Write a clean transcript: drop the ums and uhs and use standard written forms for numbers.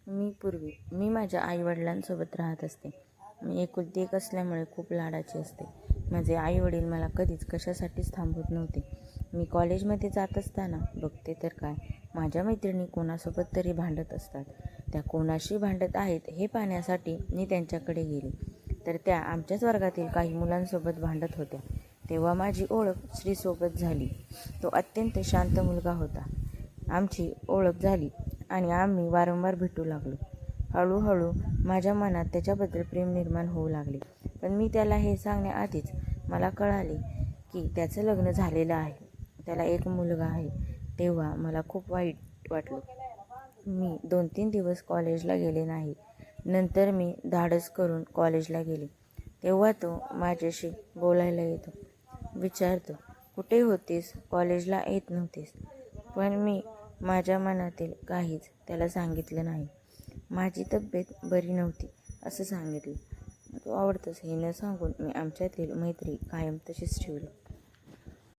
मी माझ्या आईवडिलांसोबत राहत असते. मी एकुलती एक असल्यामुळे खूप लाडाची असते. माझे आईवडील मला कधीच कशासाठीच थांबवत नव्हते. मी कॉलेजमध्ये जात असताना बघते तर काय, माझ्या मैत्रिणी कोणासोबत तरी भांडत असतात. त्या कोणाशी भांडत आहेत हे पाहण्यासाठी मी त्यांच्याकडे गेले, तर त्या आमच्याच वर्गातील काही मुलांसोबत भांडत होत्या. तेव्हा माझी ओळख श्रीसोबत झाली. तो अत्यंत शांत मुलगा होता. आमची ओळख झाली आणि आम्ही वारंवार भेटू लागलो. हळूहळू माझ्या मनात त्याच्याबद्दल प्रेम निर्माण होऊ लागले. पण मी त्याला हे सांगण्याआधीच मला कळाले की त्याचं लग्न झालेलं आहे, त्याला एक मुलगा आहे. तेव्हा मला खूप वाईट वाटलं. मी 2-3 दिवस कॉलेजला गेले नाही. नंतर मी धाडस करून कॉलेजला गेले. तेव्हा तो माझ्याशी बोलायला येतो, विचारतो, कुठे होतीस, कॉलेजला येत नव्हतीस? पण मी माझ्या मनातील काहीच त्याला सांगितलं नाही. माझी तब्येत बरी नव्हती असं सांगितलं. तू आवडतोस हे न सांगून मी आमच्यातील मैत्री कायम तशीच ठेवली.